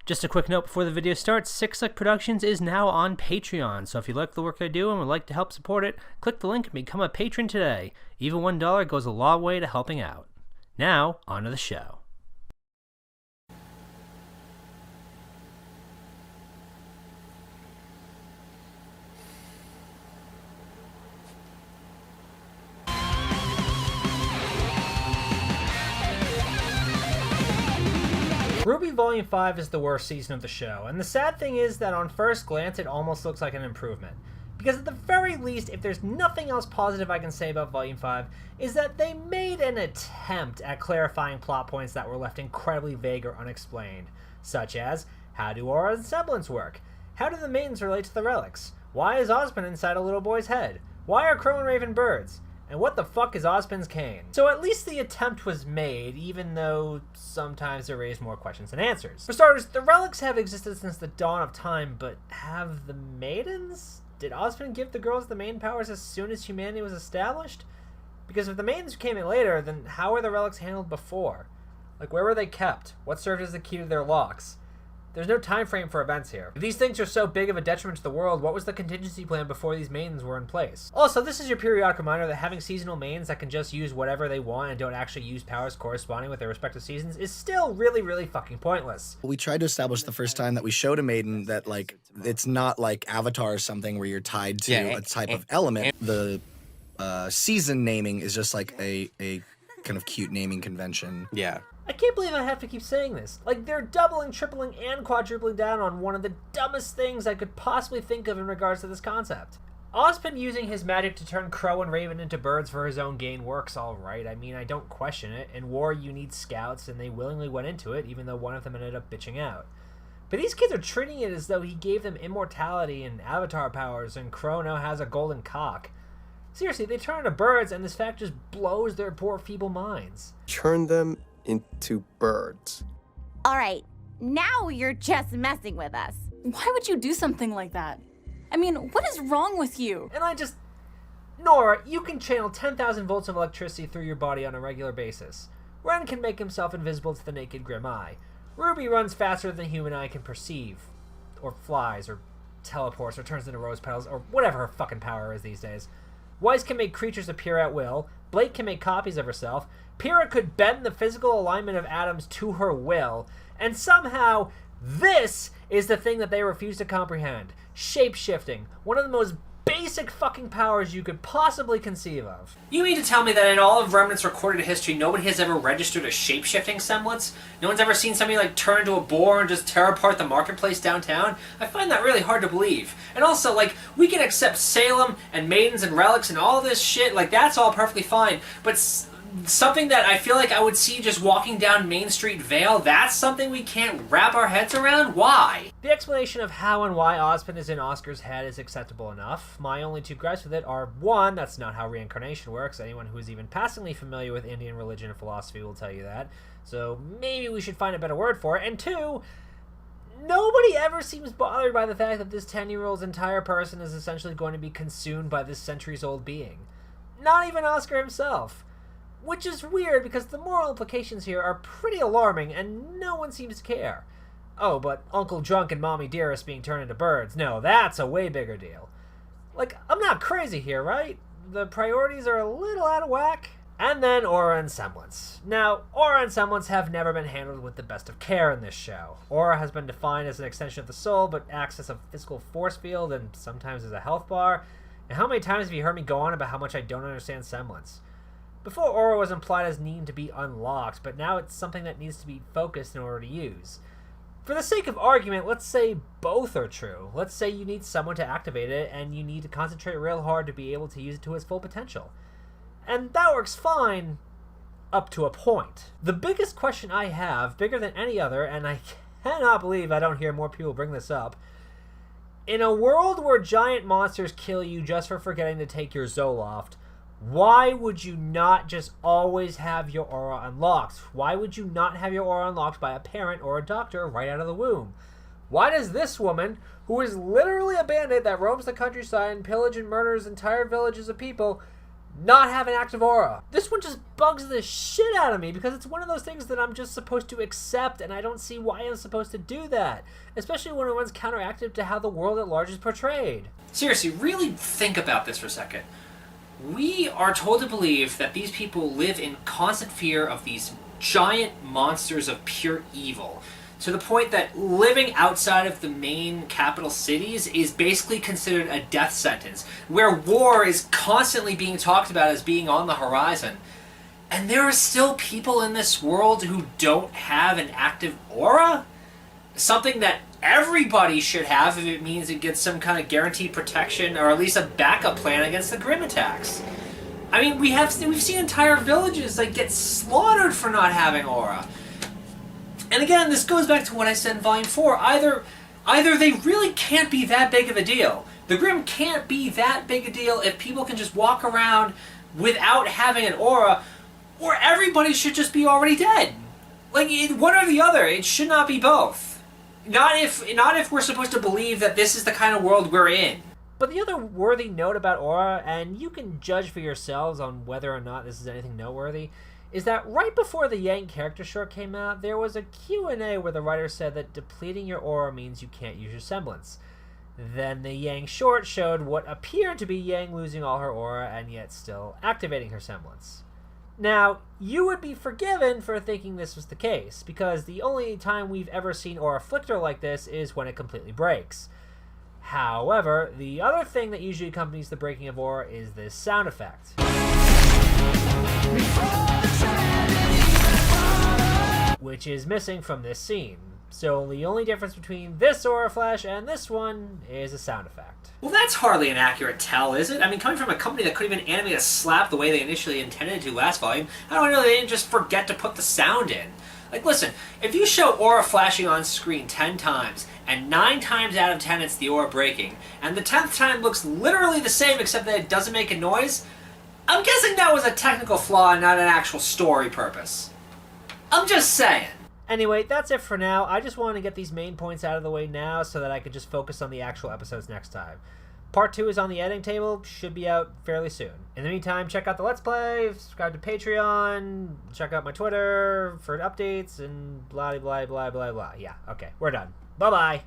Just a quick note before the video starts, Six Slick Productions is now on Patreon, so if you like the work I do and would like to help support it, click the link and become a patron today. Even $1 goes a long way to helping out. Now, on to the show. RWBY Volume 5 is the worst season of the show, and the sad thing is that on first glance it almost looks like an improvement. Because at the very least, if there's nothing else positive I can say about Volume 5, is that they made an attempt at clarifying plot points that were left incredibly vague or unexplained, such as, how do Aura and Semblance work? How do the Maidens relate to the Relics? Why is Ozpin inside a little boy's head? Why are Crow and Raven birds? And what the fuck is Ozpin's cane? So at least the attempt was made, even though sometimes they raised more questions than answers. For starters, the Relics have existed since the dawn of time, but have the Maidens? Did Ozpin give the girls the main powers as soon as humanity was established? Because if the Maidens came in later, then how were the Relics handled before? Like, where were they kept? What served as the key to their locks? There's no time frame for events here. If these things are so big of a detriment to the world, what was the contingency plan before these Maidens were in place? Also, this is your periodic reminder that having seasonal Maidens that can just use whatever they want and don't actually use powers corresponding with their respective seasons is still really, really fucking pointless. We tried to establish the first time that we showed a Maiden that, like, it's not like Avatar or something where you're tied to a type of element. The season naming is just like a kind of cute naming convention. Yeah. I can't believe I have to keep saying this. Like, they're doubling, tripling, and quadrupling down on one of the dumbest things I could possibly think of in regards to this concept. Ozpin using his magic to turn Crow and Raven into birds for his own gain works alright. I mean, I don't question it. In war, you need scouts, and they willingly went into it, even though one of them ended up bitching out. But these kids are treating it as though he gave them immortality and avatar powers, and Crow now has a golden cock. Seriously, they turn into birds, and this fact just blows their poor feeble minds. Turn them into birds. All right, now you're just messing with us. Why would you do something like that? I mean, what is wrong with you? And Nora, you can channel 10,000 volts of electricity through your body on a regular basis. Ren can make himself invisible to the naked grim eye. RWBY runs faster than the human eye can perceive. Or flies, or teleports, or turns into rose petals, or whatever her fucking power is these days. Weiss can make creatures appear at will. Blake can make copies of herself. Pyrrha could bend the physical alignment of atoms to her will. And somehow, this is the thing that they refuse to comprehend. Shape-shifting. One of the most basic fucking powers you could possibly conceive of. You mean to tell me that in all of Remnant's recorded history, nobody has ever registered a shape-shifting semblance? No one's ever seen somebody like turn into a boar and just tear apart the marketplace downtown? I find that really hard to believe. And also, like, we can accept Salem and Maidens and Relics and all this shit, like, that's all perfectly fine, but something that I feel like I would see just walking down Main Street Vale, that's something we can't wrap our heads around? Why? The explanation of how and why Ozpin is in Oscar's head is acceptable enough. My only two gripes with it are, one, that's not how reincarnation works. Anyone who is even passingly familiar with Indian religion and philosophy will tell you that. So maybe we should find a better word for it. And two, nobody ever seems bothered by the fact that this 10-year-old's entire person is essentially going to be consumed by this centuries-old being. Not even Oscar himself. Which is weird because the moral implications here are pretty alarming and no one seems to care. Oh, but Uncle Drunk and Mommy Dearest being turned into birds, no, that's a way bigger deal. Like, I'm not crazy here, right? The priorities are a little out of whack. And then Aura and Semblance. Now, Aura and Semblance have never been handled with the best of care in this show. Aura has been defined as an extension of the soul, but acts as a physical force field and sometimes as a health bar. And how many times have you heard me go on about how much I don't understand Semblance? Before, Aura was implied as needing to be unlocked, but now it's something that needs to be focused in order to use. For the sake of argument, let's say both are true. Let's say you need someone to activate it, and you need to concentrate real hard to be able to use it to its full potential. And that works fine, up to a point. The biggest question I have, bigger than any other, and I cannot believe I don't hear more people bring this up, in a world where giant monsters kill you just for forgetting to take your Zoloft, why would you not just always have your aura unlocked? Why would you not have your aura unlocked by a parent or a doctor right out of the womb? Why does this woman, who is literally a bandit that roams the countryside and pillages and murders entire villages of people, not have an active aura. This one just bugs the shit out of me because it's one of those things that I'm just supposed to accept, and I don't see why I'm supposed to do that, especially when it runs counteractive to how the world at large is portrayed. Seriously, really think about this for a second. We are told to believe that these people live in constant fear of these giant monsters of pure evil, to the point that living outside of the main capital cities is basically considered a death sentence, where war is constantly being talked about as being on the horizon. And there are still people in this world who don't have an active aura? Something that everybody should have if it means it gets some kind of guaranteed protection, or at least a backup plan against the Grim attacks. I mean, we've seen entire villages like get slaughtered for not having aura. And again, this goes back to what I said in Volume 4. Either they really can't be that big of a deal. The Grim can't be that big a deal if people can just walk around without having an aura, or everybody should just be already dead. Like, one or the other. It should not be both. Not if we're supposed to believe that this is the kind of world we're in. But the other worthy note about aura, and you can judge for yourselves on whether or not this is anything noteworthy, is that right before the Yang character short came out, there was a Q&A where the writer said that depleting your aura means you can't use your semblance. Then the Yang short showed what appeared to be Yang losing all her aura and yet still activating her semblance. Now, you would be forgiven for thinking this was the case, because the only time we've ever seen aura flicker like this is when it completely breaks. However, the other thing that usually accompanies the breaking of aura is this sound effect, which is missing from this scene. So the only difference between this aura flash and this one is a sound effect. Well, that's hardly an accurate tell, is it? I mean, coming from a company that couldn't even animate a slap the way they initially intended to last volume, how do I know they didn't just forget to put the sound in? Like, listen, if you show aura flashing on screen 10 times, and 9 times out of 10 it's the aura breaking, and the 10th time looks literally the same except that it doesn't make a noise, I'm guessing that was a technical flaw and not an actual story purpose. I'm just saying. Anyway, that's it for now. I just wanted to get these main points out of the way now so that I could just focus on the actual episodes next time. Part 2 is on the editing table, should be out fairly soon. In the meantime, check out the Let's Play, subscribe to Patreon, check out my Twitter for updates, and blah blah blah blah blah. Yeah, okay, we're done. Bye-bye.